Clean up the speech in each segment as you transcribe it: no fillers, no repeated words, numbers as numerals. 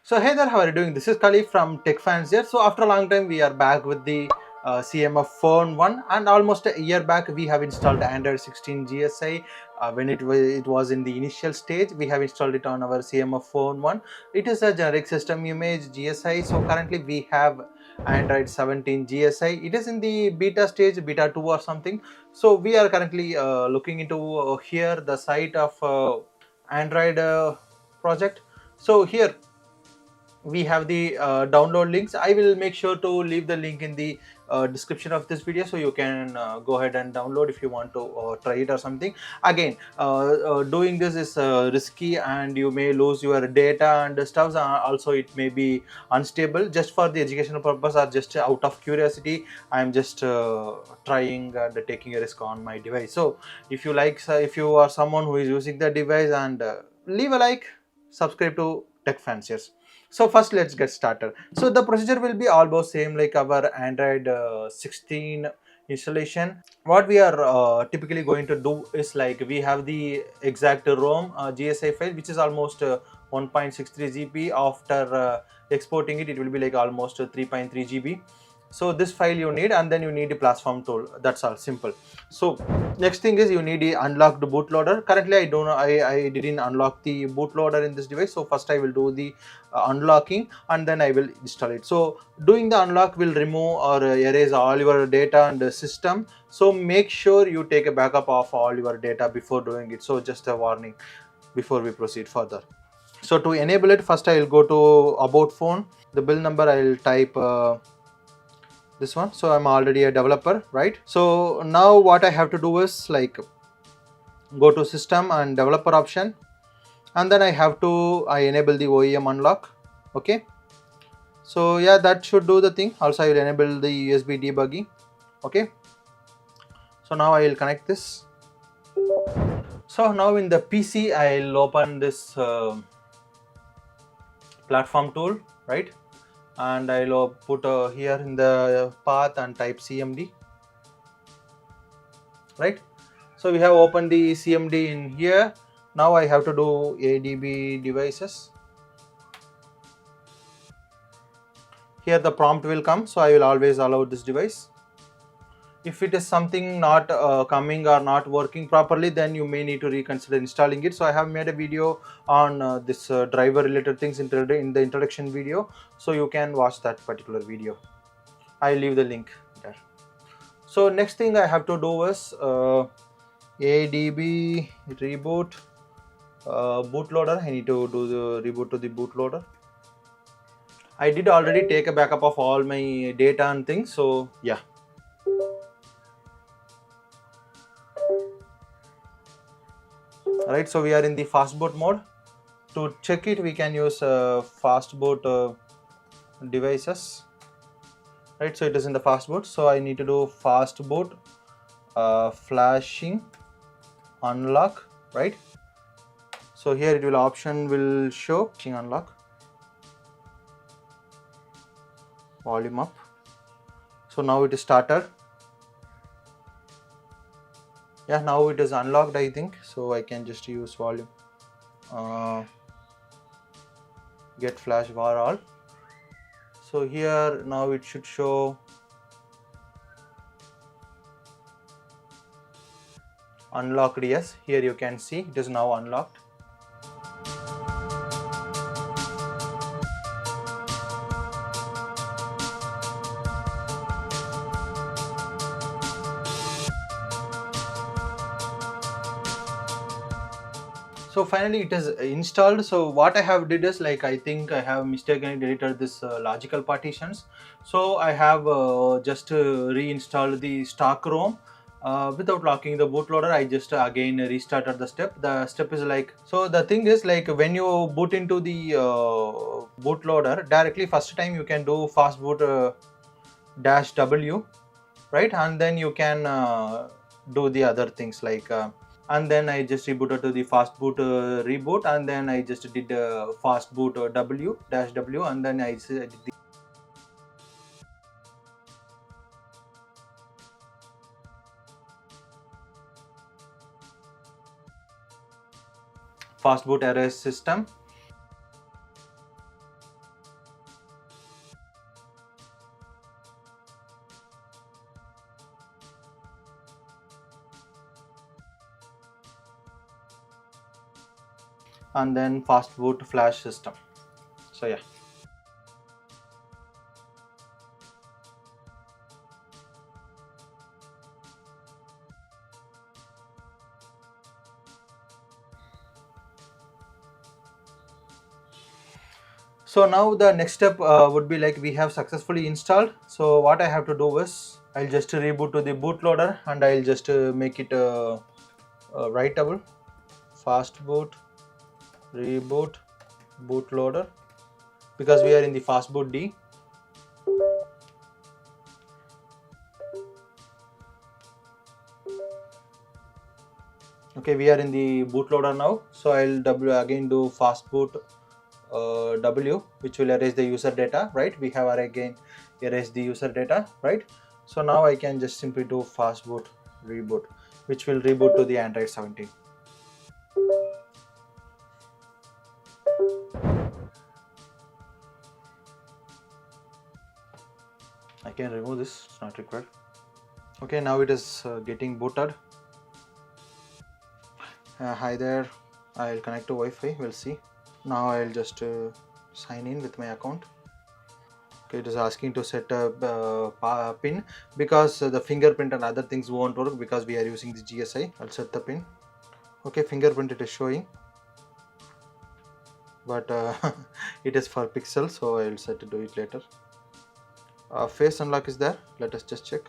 So hey there, how are you doing? This is Kali from Tech Fans here. So after a long time, we are back with the CMF Phone 1, and almost a year back we have installed Android 16 GSI. When it was in the initial stage, we have installed it on our CMF Phone 1. It is a generic system image GSI. So currently we have Android 17 GSI. It is in the beta stage, beta 2 or something. So we are currently looking into here the site of Android project. So here we have the download links. I will make sure to leave the link in the description of this video, so you can go ahead and download if you want to try it or something. Again, doing this is risky and you may lose your data and stuff. Also it may be unstable. Just for the educational purpose or just out of curiosity, I am just trying and taking a risk on my device. So if you like, if you are someone who is using the device, and leave a like, subscribe to Tech Fanciers. So first let's get started. So the procedure will be almost same like our Android 16 installation. What we are typically going to do is, like, we have the exact ROM GSI file, which is almost 1.63 GB. After exporting it, it will be like almost 3.3 GB. So this file you need, and then you need a platform tool. That's all, simple. So next thing is you need a unlocked bootloader. Currently I don't know, I didn't unlock the bootloader in this device. So first I will do the unlocking and then I will install it. So doing the unlock will remove or erase all your data and the system. So make sure you take a backup of all your data before doing it. So just a warning before we proceed further. So to enable it, first I will go to about phone. The build number I will type this one. So I'm already a developer, right? So now what I have to do is, like, go to system and developer option, and then I enable the OEM unlock. Okay, so yeah, that should do the thing. Also I will enable the USB debugging. Okay, so now I will connect this. So now in the PC I'll open this platform tool, right? And I'll put here in the path and type CMD, right? So we have opened the CMD in here. Now I have to do ADB devices. Here the prompt will come, so I will always allow this device. If it is something not coming or not working properly, then you may need to reconsider installing it. So I have made a video on this driver related things in the introduction video, so you can watch that particular video. I leave the link there. So next thing I have to do is ADB reboot bootloader. I need to do the reboot to the bootloader. I did already take a backup of all my data and things, so yeah. Right, so we are in the fast boot mode. To check it, we can use fast boot devices. Right, so it is in the fast boot. So I need to do fast boot flashing unlock, right? So here it will option will show unlock, volume up. So now it is started. Yeah, now it is unlocked, I think. So I can just use volume get flash bar all. So here now it should show unlocked. Yes, here you can see it is now unlocked. So finally it is installed. So what I have did is, like, I think I have mistakenly deleted this logical partitions. So I have just reinstalled the stock ROM without locking the bootloader. I just again restarted the step. The step is like, so the thing is, like, when you boot into the bootloader directly, first time you can do fast boot dash W, right? And then you can do the other things, like and then I just rebooted to the fast boot reboot, and then I just did fast boot W dash W, and then I did the fast boot erase system. and then fast boot flash system. So yeah. So now the next step would be like we have successfully installed. So what I have to do is I'll just reboot to the bootloader and I'll just make it writable. Fast boot, reboot, bootloader, because we are in the fast boot D. Okay, we are in the bootloader now. So I'll again do fast boot W, which will erase the user data, right? We have again erased the user data, right? So now I can just simply do fast boot reboot, which will reboot to the Android 17. I can remove this, it's not required. Okay, now it is getting booted. Hi there, I'll connect to Wi-Fi, we'll see. Now I'll just sign in with my account. Okay, it is asking to set a pin because the fingerprint and other things won't work because we are using the GSI. I'll set the pin. Okay, fingerprint it is showing, but it is for pixel, so I'll set to do it later. Face unlock is there, let us just check.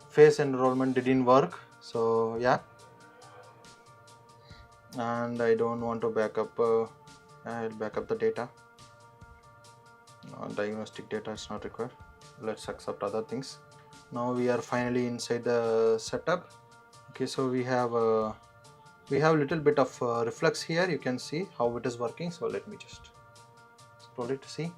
Face enrollment didn't work, so yeah. And I don't want to back up. I'll back up the data. Diagnostic data is not required. Let's accept other things. Now we are finally inside the setup. Okay, so we have a little bit of reflex here. You can see how it is working. So let me just scroll it to see.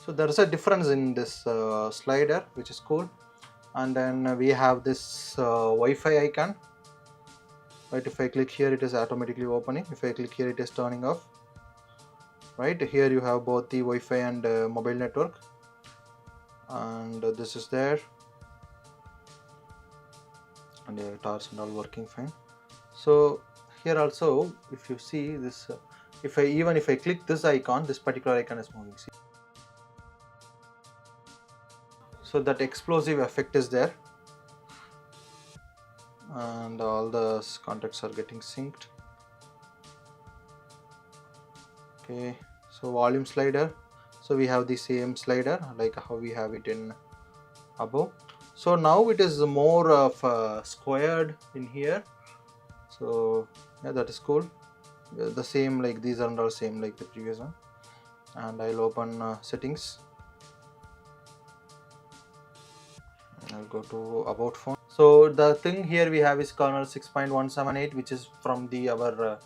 So there is a difference in this slider, which is cool. And then we have this Wi-Fi icon. Right, if I click here, it is automatically opening. If I click here, it is turning off. Right, here you have both the Wi-Fi and mobile network, and this is there, and the towers and all working fine. So here also, if you see this, if I click this icon, this particular icon is moving. See? So that explosive effect is there, and all the contacts are getting synced. Okay, so volume slider. So we have the same slider like how we have it in above. So now it is more of squared in here. So yeah, that is cool. The same, like these are all same like the previous one. And I'll open settings. I'll go to about phone. So the thing here we have is kernel 6.178, which is from the our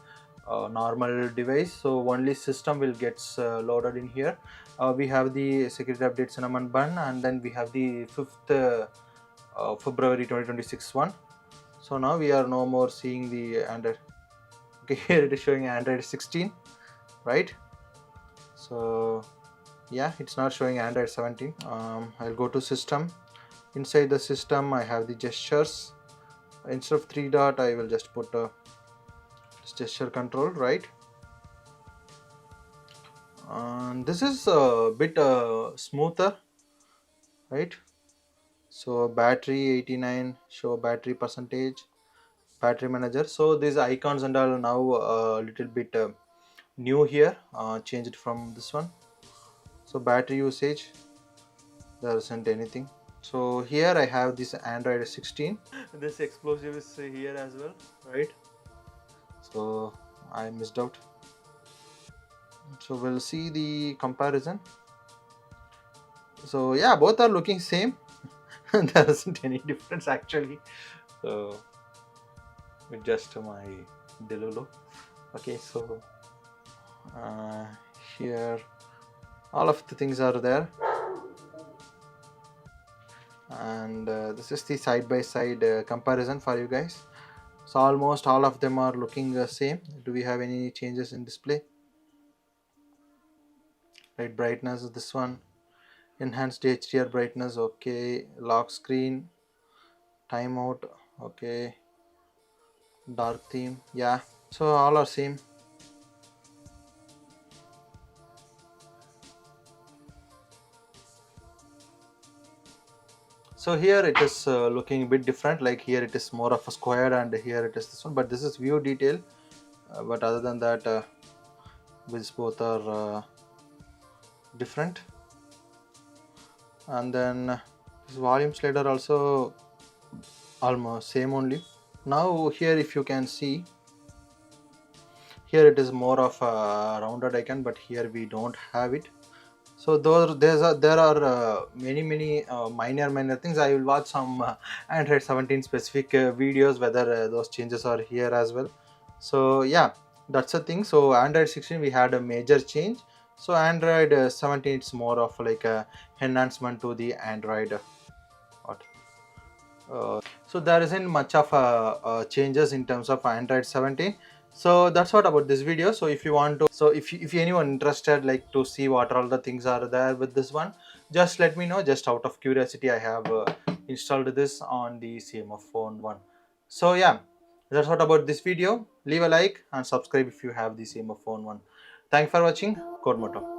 normal device. So only system will gets loaded in here. We have the security update cinnamon bun, and then we have the 5th February 2026 one. So now we are no more seeing the Android. Okay, here it is showing Android 16, right? So yeah, it's not showing Android 17. I'll go to system. Inside the system I have the gestures. Instead of 3 dot I will just put gesture control, right? And this is a bit smoother, right? So battery 89, show battery percentage, battery manager. So these icons and all now a little bit new here, changed from this one. So battery usage, there isn't anything. So here I have this Android 16. This explosive is here as well, right? So I missed out. So we'll see the comparison. So yeah, both are looking same. There isn't any difference actually. So with just my Delulu. Okay, so here all of the things are there, and this is the side by side comparison for you guys. So almost all of them are looking the same. Do we have any changes in display? Right, brightness is this one, enhanced HDR brightness, okay, lock screen, timeout, okay, dark theme, yeah, so all are same. So here it is looking a bit different, like here it is more of a square and here it is this one, but this is view detail, but other than that these both are different. And then this volume slider also almost same only. Now here if you can see, here it is more of a rounded icon, but here we don't have it. So there are many minor things. I will watch some Android 17 specific videos whether those changes are here as well. So yeah, that's the thing. So Android 16 we had a major change. So Android 17 it's more of like a enhancement to the Android. What? So there isn't much of changes in terms of Android 17. So that's what about this video. So if you want to, so if anyone interested like to see what all the things are there with this one, just let me know. Just out of curiosity, I have installed this on the CMF phone 1. So yeah, that's what about this video. Leave a like and subscribe if you have the CMF phone 1. Thanks for watching. Code Moto.